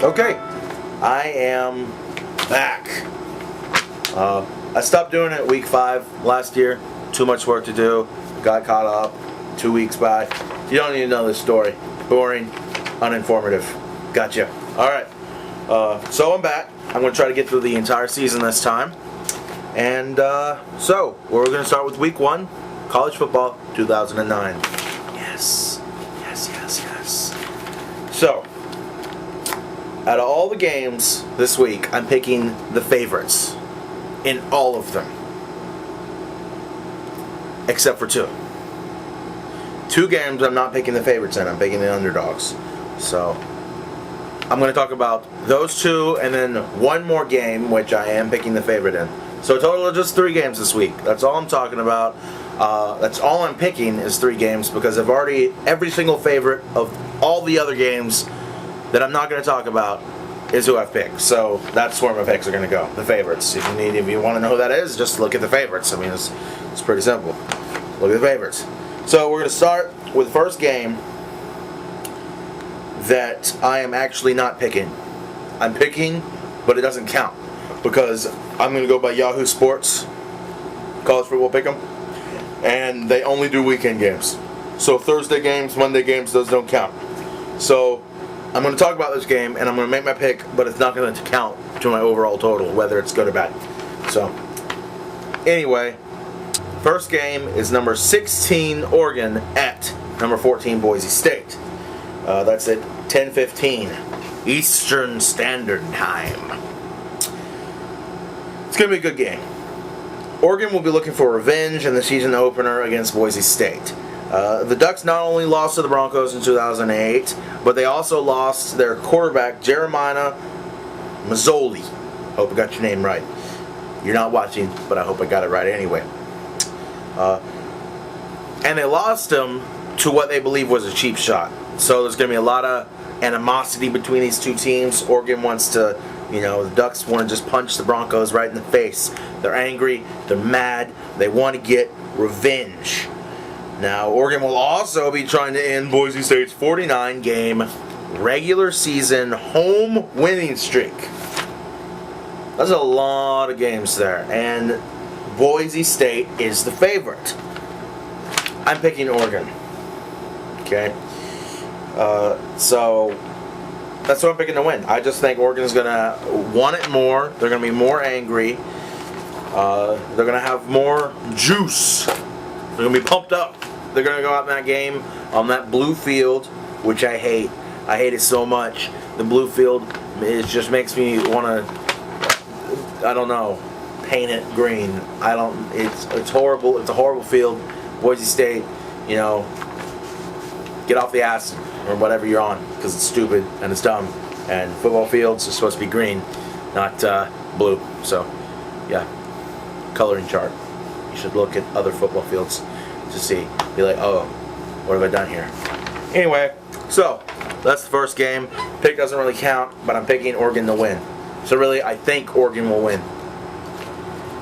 Okay, I am back. I stopped doing it week 5 last year. Too much work to do. Got caught up 2 weeks back. You don't need to know this story. Boring, uninformative. Gotcha. Alright, so I'm back. I'm going to try to get through the entire season this time. And so, we're going to start with week 1, college football 2009. Yes. So, out of all the games this week, I'm picking the favorites in all of them. Except for 2. 2 games I'm not picking the favorites in, I'm picking the underdogs. So, I'm going to talk about those 2 and then one more game which I am picking the favorite in. So a total of just 3 games this week. That's all I'm talking about. That's all I'm picking is 3 games because I've already, every single favorite of all the other games that I'm not going to talk about is who I've picked. So that's where my picks are going to go, the favorites. If you want to know who that is, just look at the favorites. I mean, it's pretty simple. Look at the favorites. So we're going to start with the first game that I am actually not picking. I'm picking, but it doesn't count because I'm going to go by Yahoo Sports College Football Pick'em, and they only do weekend games. So Thursday games, Monday games, those don't count. So I'm going to talk about this game, and I'm going to make my pick, but it's not going to count to my overall total, whether it's good or bad. So, anyway, first game is number 16 Oregon at number 14 Boise State. That's at 10:15 Eastern Standard Time. It's going to be a good game. Oregon will be looking for revenge in the season opener against Boise State. The Ducks not only lost to the Broncos in 2008, but they also lost their quarterback, Jeremiah Masoli. Hope I got your name right. You're not watching, but I hope I got it right anyway. And they lost him to what they believe was a cheap shot. So there's going to be a lot of animosity between these 2 teams. Oregon wants to, the Ducks want to just punch the Broncos right in the face. They're angry, they're mad, they want to get revenge. Now, Oregon will also be trying to end Boise State's 49-game regular season home winning streak. That's a lot of games there, and Boise State is the favorite. I'm picking Oregon. Okay? So, that's what I'm picking to win. I just think Oregon's going to want it more. They're going to be more angry. They're going to have more juice. They're going to be pumped up. They're going to go out in that game on that blue field, which I hate. I hate it so much. The blue field, it just makes me want to, I don't know, paint it green. It's horrible. It's a horrible field. Boise State, get off the acid or whatever you're on because it's stupid and it's dumb. And football fields are supposed to be green, not blue. So, yeah, coloring chart. You should look at other football fields to see. Be like, oh, what have I done here? Anyway, so that's the first game. Pick doesn't really count, but I'm picking Oregon to win. So really, I think Oregon will win.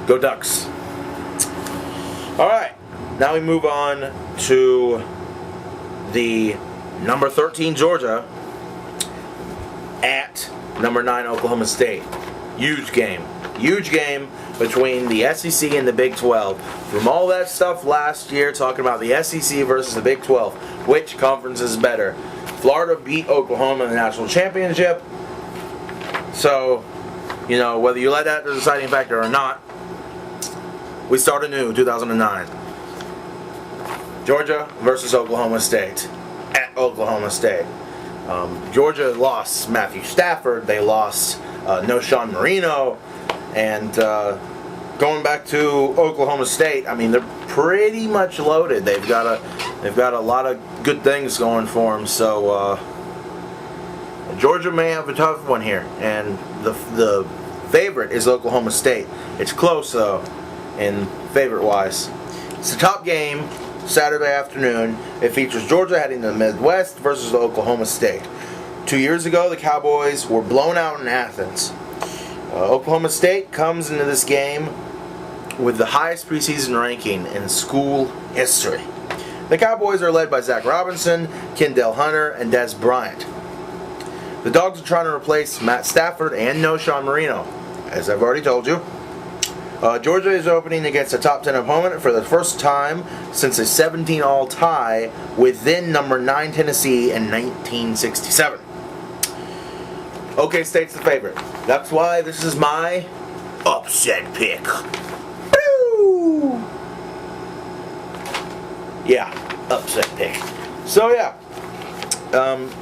Go Ducks. All right, now we move on to the number 13 Georgia at number 9 Oklahoma State. Huge game. Huge game between the SEC and the Big 12. From all that stuff last year, talking about the SEC versus the Big 12, which conference is better? Florida beat Oklahoma in the national championship. So, whether you let that as a deciding factor or not, we start anew, 2009. Georgia versus Oklahoma State at Oklahoma State. Georgia lost Matthew Stafford. They lost Noshawn Marino. And going back to Oklahoma State, I mean, they're pretty much loaded. They've got a lot of good things going for them. So Georgia may have a tough one here, and the favorite is Oklahoma State. It's close though, in favorite-wise. It's the top game Saturday afternoon. It features Georgia heading to the Midwest versus Oklahoma State. 2 years ago, the Cowboys were blown out in Athens. Oklahoma State comes into this game with the highest preseason ranking in school history. The Cowboys are led by Zach Robinson, Kendall Hunter, and Des Bryant. The Dogs are trying to replace Matt Stafford and no Sean Marino, as I've already told you. Georgia is opening against a top 10 opponent for the first time since a 17-all tie within number 9 Tennessee in 1967. OK State's the favorite. That's why this is my upset pick. Woo! Yeah, upset pick. So yeah,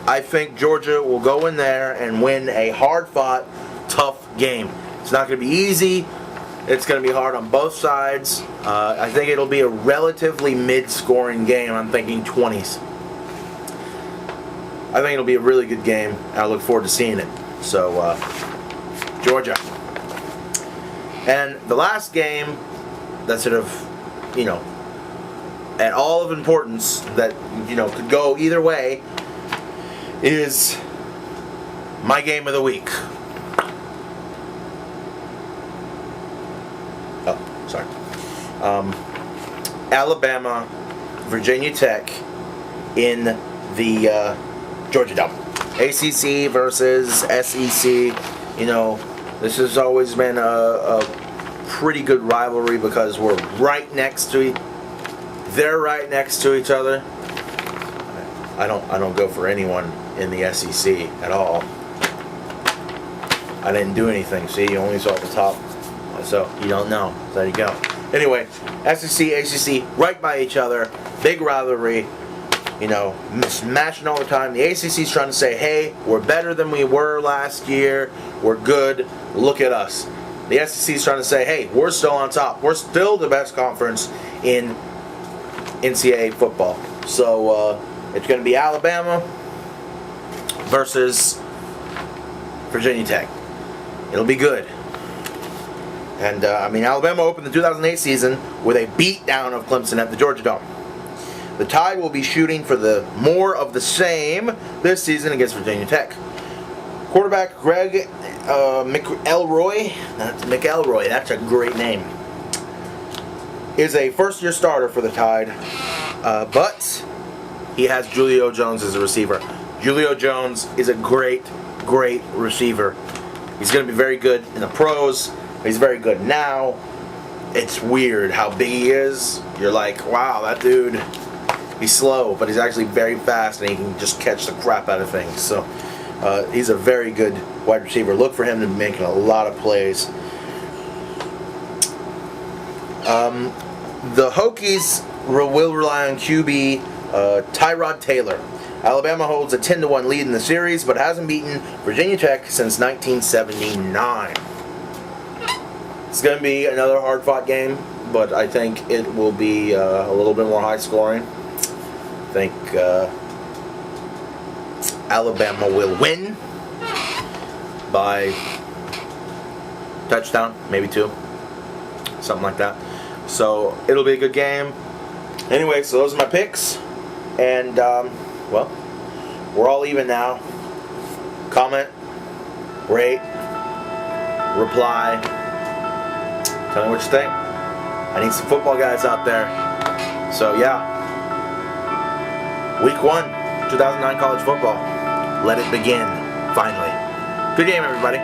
I think Georgia will go in there and win a hard-fought, tough game. It's not going to be easy. It's going to be hard on both sides. I think it'll be a relatively mid-scoring game. I'm thinking 20s. I think it'll be a really good game. I look forward to seeing it. So, Georgia. And the last game that sort of, at all of importance that, could go either way is my game of the week. Oh, sorry. Alabama, Virginia Tech in the Georgia Dome. ACC versus SEC. This has always been a pretty good rivalry because we're right next to they're right next to each other. I don't go for anyone in the SEC at all. I didn't do anything. See, you only saw the top. So you don't know. So there you go. Anyway, SEC, ACC, right by each other. Big rivalry. Smashing all the time. The ACC's trying to say, hey, we're better than we were last year. We're good. Look at us. The SEC's trying to say, hey, we're still on top. We're still the best conference in NCAA football. So it's going to be Alabama versus Virginia Tech. It'll be good. And, Alabama opened the 2008 season with a beatdown of Clemson at the Georgia Dome. The Tide will be shooting for the more of the same this season against Virginia Tech. Quarterback Greg McElroy, that's a great name, is a first-year starter for the Tide, but he has Julio Jones as a receiver. Julio Jones is a great, great receiver. He's going to be very good in the pros. He's very good now. It's weird how big he is. You're like, wow, that dude, he's slow, but he's actually very fast, and he can just catch the crap out of things. So he's a very good wide receiver. Look for him to be making a lot of plays. The Hokies will rely on QB Tyrod Taylor. Alabama holds a 10-1 lead in the series, but hasn't beaten Virginia Tech since 1979. It's going to be another hard-fought game, but I think it will be a little bit more high-scoring. I think Alabama will win by touchdown, maybe 2, something like that. So it'll be a good game. Anyway, so those are my picks, and well, we're all even now. Comment, rate, reply. Tell me what you think. I need some football guys out there. So yeah, Week 1, 2009 college football. Let it begin, finally. Good game, everybody.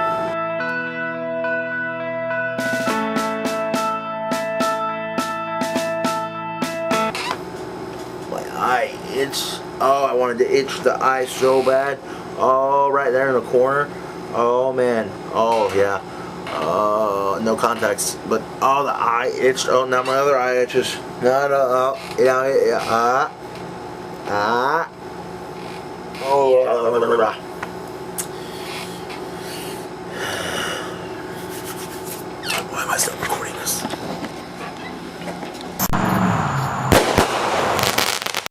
My eye itch. Oh, I wanted to itch the eye so bad. Oh, right there in the corner. Oh, man. Oh, yeah. No contacts, but oh, the eye itched. Oh, now my other eye itches. No, yeah. Oh.